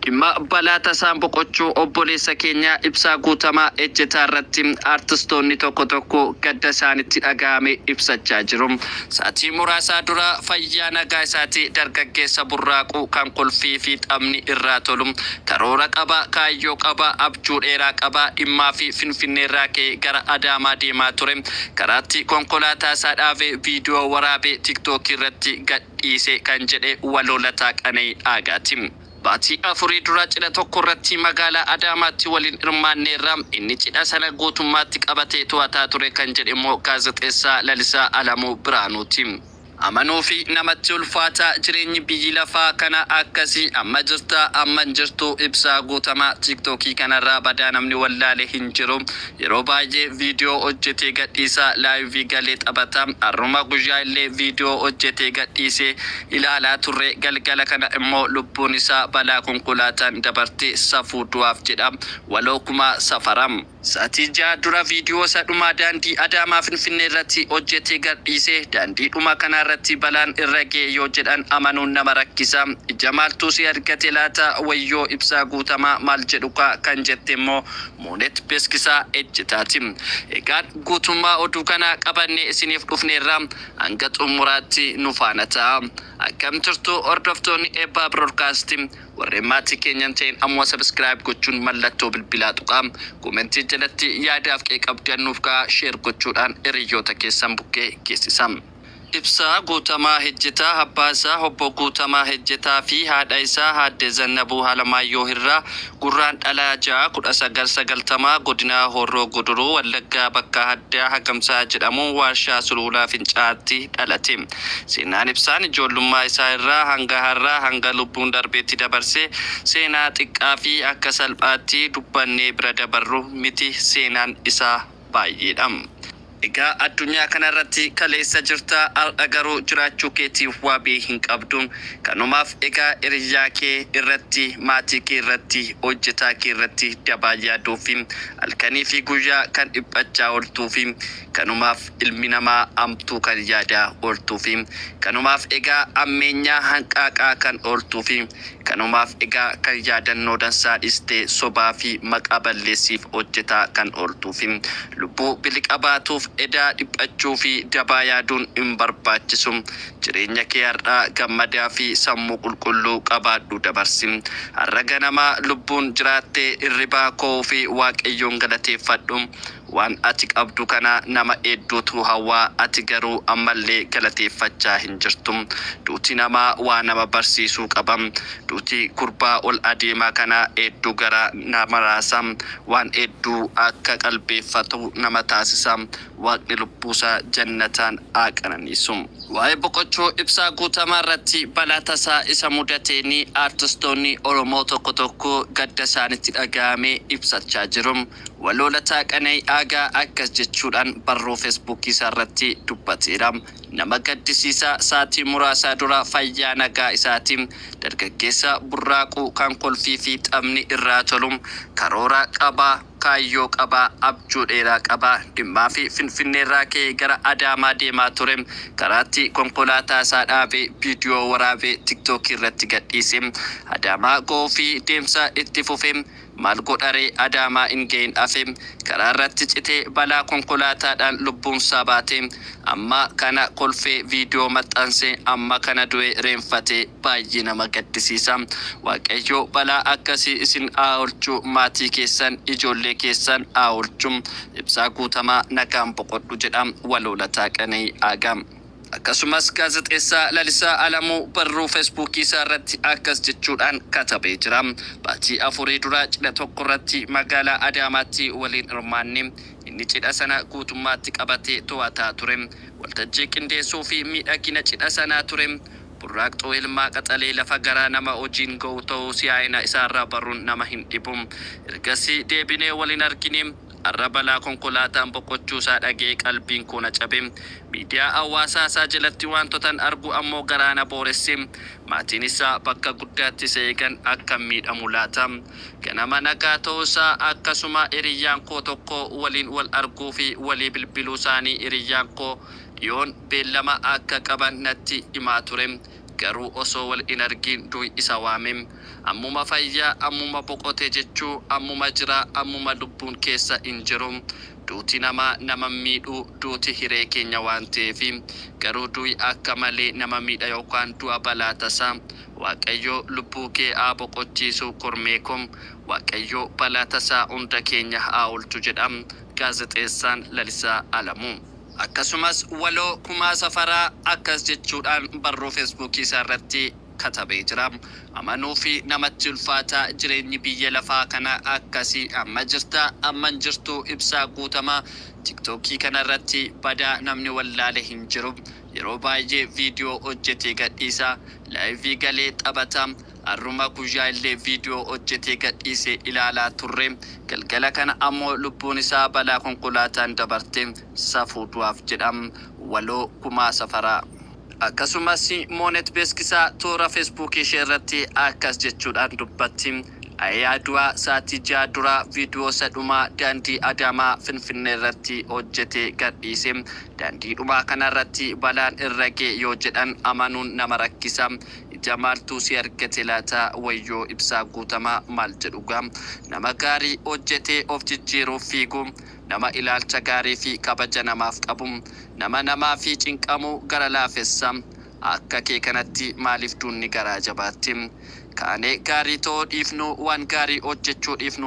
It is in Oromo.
Dhimma balaa tasaan boqochuu obboleessa keenya Ibsaa Guutamaa ejjetaa irratti artistoonni tokko gadda isaanitti dhaga'ame ibsachaa jiru. Sa'aatii muraasa dura fayyaa nagaa isaatii dargaggeessa burraaquu kan kolfii fi xabni irraa tolu karoora qaba, kaayyoo qaba, abjuu dheeraa qaba, dhimmaa fi Finfinnee irraa ka'ee gara Adaamaa deemaa ture. Karaatti konkolaataa isaa dhaabee viidiyoo waraabee TikTok irratti gadhiise kan jedhe Waloolataa Qana'ii Aagaati. Baatii afurii dura cidha tokko irratti magaalaa Adaamaatti waliin hirmaanneerra inni cidha sana guutummaatti qabatee to'ataa ture kan jedhe immoo gaazexeessaa Lalisaa Alamuu Biraanuuti. Amanuu fi namatti ulfaata jireenyi biyyi lafaa kana akkasii amma jirta amma jirtu Ibsaa Guutamaa TikTokii kanarraa badaa namni wallaale hin jiru. Yeroo baay'ee viidiyoo hojjetee gadhiisa laayivii galee taphata. Har'uma guyyaa illee viidiyoo hojjetee gadhiise ilaalaa turre galgala kana immoo lubbuun isaa balaa konkolaataan dabartee safuu du'aaf jedha. Waloo kuma safaram. Sa'aatii 6 dura viidiyoo isa dhumaa daandii Adaamaa Finfinnee irratti hojjetee gadhiise. Daandii dhumaa kana irratti balaan irra ga'e yoo jedhan amanuun nama rakkisa. Ija maaltu si argate laata wayyoo Ibsaa Guutamaa maal jedhu kan jette immoo Moonet Beeskisaa ejjetaati. Egaan guutummaa oduu kana qabannee isiniif dhufneerra hanga xumuraatti nu faana ta'a. Akkam turtu hordoftoonni Eebbaa Broadcasting warreen maatii keenyan ta'in ammoo subscribe gochuun mallattoo bilbilaa tuqaa. Komentii jalatti yaadaaf qabdannuuf share gochuudhaan hiriyoota keessan bukkee geessisaa. Ibsaa Guutamaa ejjetaa abbaa isaa obbo Guutamaa ejjetaa fi haadha isaa Aadde Zannabuu Alamaayyoo irraa gurraandhala 6 1990 godina Horroo Guduruu Wallaggaa bakka addaa Hagamsaa jedhamu warshaa sululaa Fincaatti dhalate. Seenaan Ibsaan ijoollummaa isaa irraa hanga har'aa hanga lubbuun darbeetti dabarse seenaa xiqqaa fi akka salphaatti dubbannee bira dabarru miti. Seenaan isaa baay'eedha. Egaa addunyaa kanarratti kaleessa jirta garuu jiraachuu keetiif wabii hin qabdu. Kanumaaf egaa hiriyaa kee irratti maatii kee irratti hojjetaa kee irratti dabaa yaaduu fi halkanii fi guyyaa kan dhiphachaa ooltuu fi kanumaaf ilmi namaa amtuu kan yaadaa ooltuu fi kanumaaf egaa ammeenyaa hanqaaqaa kan ooltuu fi kanumaaf egaa kan yaadannoo dansaa dhistee sobaa fi maqaa balleessiif hojjetaa kan ooltuu fi lubbuu biliqabaatuuf edaa dhiphachuu fi dabaa yaaduun hin barbaachisu. Jireenya kee har'aa gammadaa fi sammuu qulqulluu qabaadhu dabarsi. Har'a ganama lubbuun jiraattee irribaa koo fi Waaqayyoon galateeffadhu. Waan ati qabdu kana nama hedduutu hawaa ati garuu ammallee galateeffachaa hin jirtu. Duuti namaa waa nama barsiisuu qabam. Duuti gurbaa ol adeemaa kana hedduu gara nama raasa. Waan hedduu akka qalbeeffatu nama taasisa. Waaqni lubbuusaa jannataan haa qananiisu. Waa'ee boqochuu Ibsaa Guutamaa irratti balaa tasaa isa mudateeni artistoonni Oromoo tokko gadda isaanitti dhaga'ame ibsachaa jiru. Waloolataa Qana'ii Aagaa akkas jechuudhaan barruu feesbuukii isaa irratti dubbateera. Nama gaddisiisaa sa'aatii muraasa dura fayyaa nagaa isaatiin dargaggeessa burraaquu kan kolfii fi xabni irraa tolu karoora qaba, kaayyoo qaba, abjuu dheeraa qaba, dhimmaa fi Finfinnee irraa ka'ee gara Adaamaa deemaa ture. Karaatti konkolaataa isaa dhaabee viidiyoo waraabee TikTok irratti gadhiise. Adaamaa ga'uu fi deemsa itti fufe. Maal godharee Adaamaa hin ga'in hafe. Karaa irratti citee balaa konkolaataadhaan lubbuun isaa baate. Amma kana kolfee viidiyoo maxxanse amma kana du'e reenfatee baay'ee nama gaddisiisa. Waaqayyo balaa akkasii isin haa oolchu, maatii keessan ijoollee keessan haa oolchu. Ibsaa Guutamaa nagaan boqodhu jedha Waloolataa Qana'ii Aagaa. Akkasumas gaazexeessaa Lalisaa Alamuu barruu feesbuukii isaa irratti akkas jechuudhaan katabee jira. Baatii afurii dura cidha tokko irratti magaalaa Adaamaatti waliin hirmaanne inni cidha sana guutummaatti qabatee to'ataa ture. Waltajjii qindeessuu fi miidhagina cidha sanaa ture. Burraaqxoo ilmaa qaxalee lafa garaa nama hojiin ga'u ta'uu siyaa'ina isaarraa baruun nama hin dhibu. Ergasii deebinee waliin argine. Har'a balaa konkolaataan boqochuu isaa dhagee qalbiin koo na cabe. Miidiyaa hawaasaa isaa jalatti wantoota argu ammoo garaana booresse. Maatiin isaa bakka guddaatti isa eegan akka miidhamu laata. Ganama nagaa ta'uusaa akkasuma hiriyyaan koo tokko waliin wal arguu fi walii bilbiluu isaanii hiriyyaan koo dhiyoon beellama akka qaban natti himaa ture. garuu osoo wal in argin du'i isa waamim. Ammuma fayyaa ammuma boqotee jechuu ammuma jira ammuma lubbuun keessa hin jiru. Duuti nama miidhu duuti hiree keenya waan ta'eef garuu du'i akka malee nama miidha yookaan du'a balaa tasaa. Waaqayyo lubbuu kee haa boqochiisu kormee kom. Waaqayyo balaa tasaa hunda keenya haa oolchu jedham gaazexeessaan Lalisaa Alamuu. Akkasumas waloo kumaa safaraa akkas jechuudhaan barruu feesbuukii isaa irratti katabee jira. Amanuu fi namatti ulfaataa jireenyi biyya lafaa kana akkasii amma jirta amman jirtu ibsaa guutamaa TikTokii kana irratti badaa namni wallaale hin jiru. Yeroo baay'ee viidiyoo hojjetee gadhiisa, laayivii galee taphata. Arruma guyyaa illee viidiyoo hojjetee gadhiise ilaalaa turre. Galgala kana ammoo lubbuun isaa balaa konkolaataan dabarte safuu du'aaf jedham waloo kumaa safaraa. Akkasumas Moonet Beeskisaa toora feesbuukii ishee irratti akkas jechuudhaan dubbatti. Ayyaadua sa'aatii 6 dura viidiyoo sadhumaa daandii Adaamaa Finfinnee irratti hojjetee gadhiise. Daandii dhumaa kana irratti balaan irra ga'e yoo jedhan amanuun nama rakkisa. Ija maaltu si argate laata wayyoo ibsaa guutamaa maal jedhuga. Nama gaarii hojjetee of jijjiiruuf fiigu. Nama ilaalcha gaarii fi kabaja namaaf qabu. Nama fi cinqamu gara laafessa. Akka kee kanatti maaliif duunni garaa jabaatti. Kaanee gaarii ta'uu dhiifnu waan gaarii hojjechuu dhiifnu.